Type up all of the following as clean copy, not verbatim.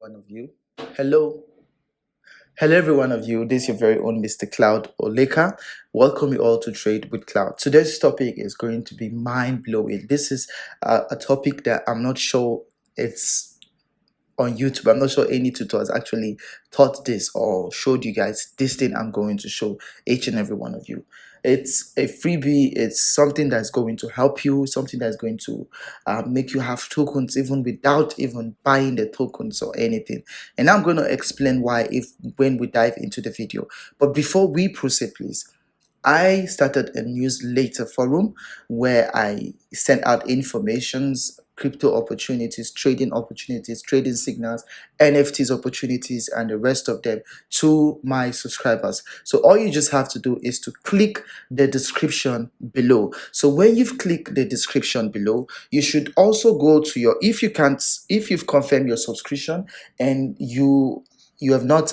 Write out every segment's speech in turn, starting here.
One of you. Hello. Hello, every one of you. This is your very own Mr. Cloud Oleka. Welcome you all to Trade with Cloud. Today's topic is going to be mind blowing. This is a topic that I'm not sure it's on YouTube. I'm not sure any tutor has actually taught this or showed you guys this thing I'm going to show each and every one of you. It's a freebie. It's something that's going to help you, something that's going to make you have tokens even without even buying the tokens or anything. And I'm going to explain why if when we dive into the video. But before we proceed, please, I started a newsletter forum where I send out informations, crypto opportunities, trading signals, NFTs opportunities, and the rest of them to my subscribers. So all you just have to do is to click the description below. So when you've clicked the description below, you should also go to your, if you've confirmed your subscription and you have not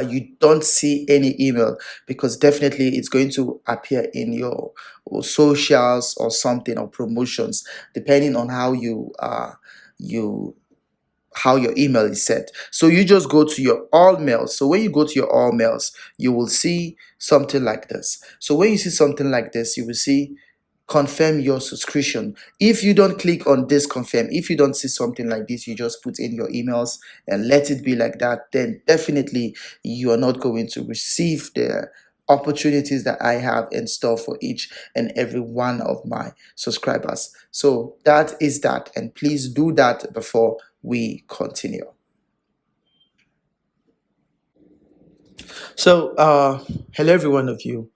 you don't see any email, because definitely it's going to appear in your or socials or something, or promotions, depending on how you how your email is set. So you just go to your all mails. So when you go to your all mails, you will see something like this. So when you see something like this, you will see confirm your subscription. If you don't click on this confirm, if you don't see something like this, you just put in your emails and let it be like that, then definitely you are not going to receive the opportunities that I have in store for each and every one of my subscribers. So that is that, and please do that before we continue. So hello every one of you.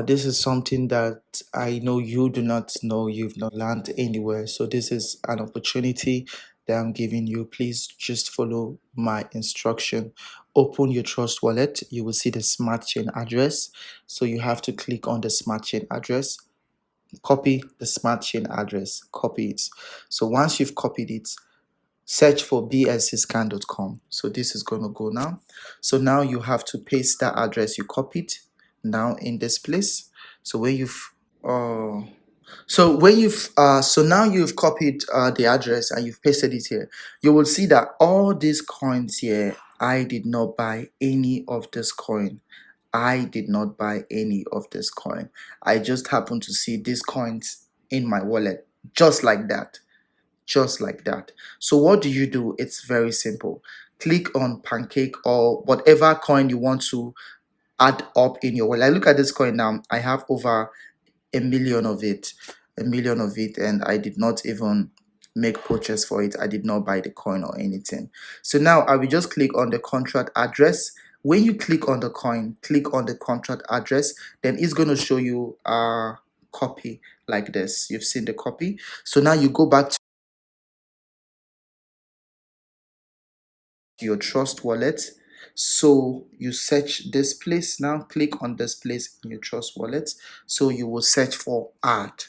This is something that I know you do not know, you've not learned anywhere. So, this is an opportunity that I'm giving you. Please just follow my instruction. Open your Trust Wallet. You will see the Smart Chain address. So, you have to click on the Smart Chain address, copy the Smart Chain address, copy it. So, once you've copied it, search for bscscan.com. So this is going to go now. So now you have to paste that address you copied now in this place. So when you've so now you've copied the address and you've pasted it here, you will see that all these coins here, I did not buy any of this coin. I did not buy any of this coin. I just happened to see these coins in my wallet, just like that, just like that. So what do? It's very simple. Click on Pancake or whatever coin you want to add up in your wallet. Like, look at this coin now. I have over a million of it, and I did not even make purchase for it. I did not buy the coin or anything. So now I will just click on the contract address. When you click on the coin, click on the contract address, then it's going to show you a copy like this. You've seen the copy. So now you go back to your Trust Wallet. So you search this place now, click on this place in your Trust Wallet. So you will search for add.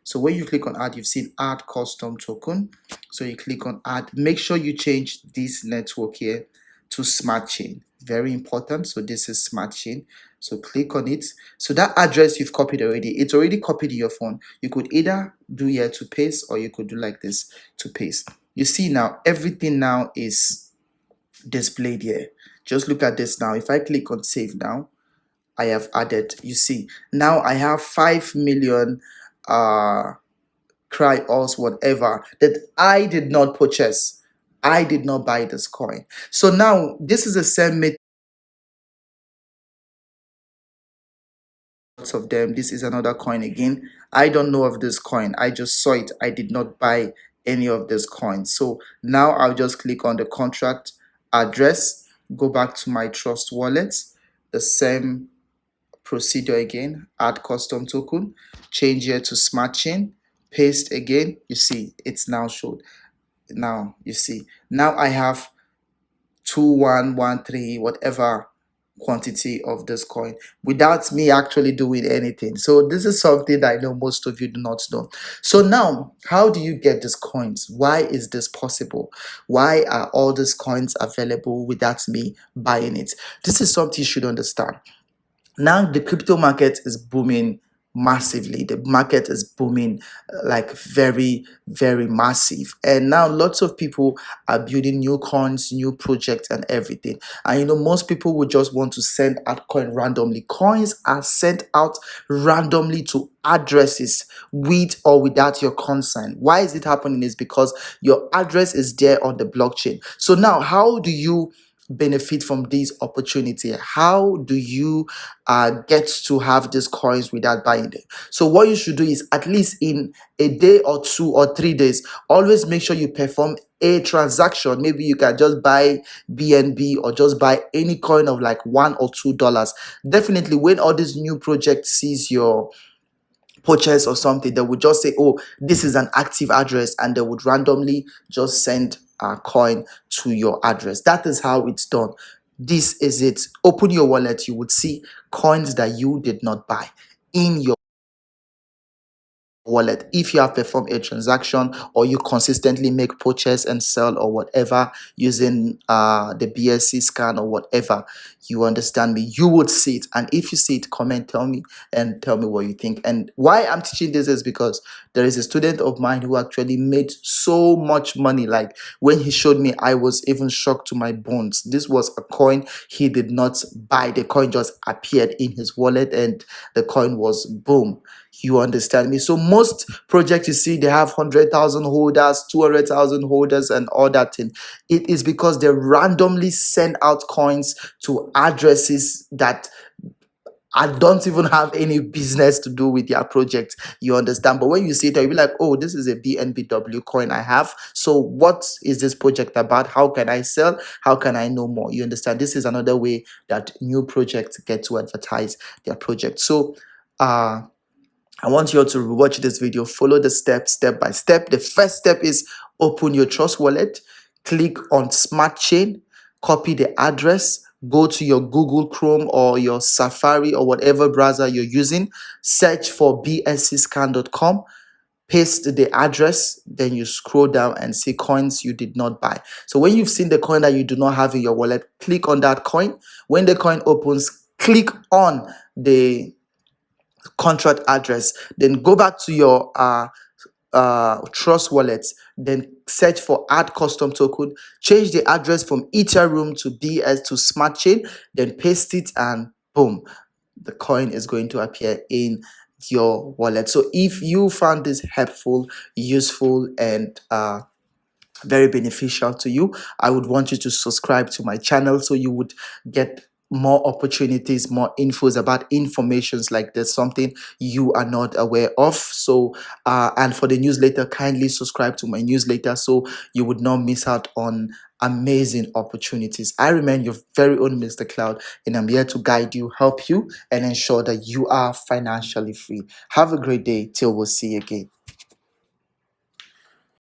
So when you click on add, you've seen add custom token. So you click on add. Make sure you change this network here to Smart Chain. Very important. So this is Smart Chain. So click on it. So that address you've copied already, it's already copied in your phone. You could either do here to paste, or you could do like this to paste. You see now everything now is displayed here. Just look at this now. If I click on save now, I have added, you see now I have 5 million cry alls whatever that I did not purchase. I did not buy this coin. So now this is the same method of them. This is another coin again. I don't know of this coin. I just saw it. I did not buy any of this coins. So now I'll just click on the contract address, go back to my Trust Wallet, the same procedure again, add custom token, change here to Smart Chain, paste again. You see it's now showed. Now you see now I have 2113 whatever quantity of this coin without me actually doing anything. So this is something that I know most of you do not know. So now, how do you get these coins? Why is this possible? Why are all these coins available without me buying it? This is something you should understand. Now the crypto market is booming massively. The market is booming, like very, very massive. And now lots of people are building new coins, new projects, and everything. And most people would just want to send out coin randomly. Coins are sent out randomly to addresses with or without your consent. Why is it happening? Is because your address is there on the blockchain. So now, how do you benefit from this opportunity? How do you get to have these coins without buying them? So what you should do is, at least in a day or 2 or 3 days, always make sure you perform a transaction. Maybe you can just buy BNB or just buy any coin of like $1 or $2. Definitely, when all these new projects sees your purchase or something, they would just say, oh, this is an active address, and they would randomly just send a coin to your address. That is how it's done. This is it. Open your wallet, you would see coins that you did not buy in your wallet. If you have performed a transaction, or you consistently make purchase and sell or whatever using the BSC scan or whatever, you understand me, you would see it. And if you see it, comment, tell me, and tell me what you think. And why I'm teaching this is because there is a student of mine who actually made so much money. Like, when he showed me, I was even shocked to my bones. This was a coin he did not buy. The coin just appeared in his wallet, and the coin was boom. You understand me? So most projects you see, they have 100,000 holders, 200,000 holders, and all that thing. It is because they randomly send out coins to addresses that I don't even have any business to do with their project. You understand? But when you see it, you'll be like, oh, this is a BNBW coin I have. So what is this project about? How can I sell? How can I know more? You understand? This is another way that new projects get to advertise their project. So I want you all to watch this video, follow the steps step by step. The first step is open your Trust Wallet, click on Smart Chain, copy the address, go to your Google Chrome or your Safari or whatever browser you're using, search for bscscan.com, paste the address, then you scroll down and see coins you did not buy. So when you've seen the coin that you do not have in your wallet, click on that coin. When the coin opens, click on the contract address, then go back to your Trust Wallet, then search for add custom token, change the address from Ethereum to BS to Smart Chain, then paste it, and boom, the coin is going to appear in your wallet. So if you found this helpful, useful, and very beneficial to you, I would want you to subscribe to my channel so you would get more opportunities, more infos about informations like this, something you are not aware of. So and for the newsletter, kindly subscribe to my newsletter so you would not miss out on amazing opportunities. I remain your very own Mr. Cloud, and I'm here to guide you, help you, and ensure that you are financially free. Have a great day till we'll see you again.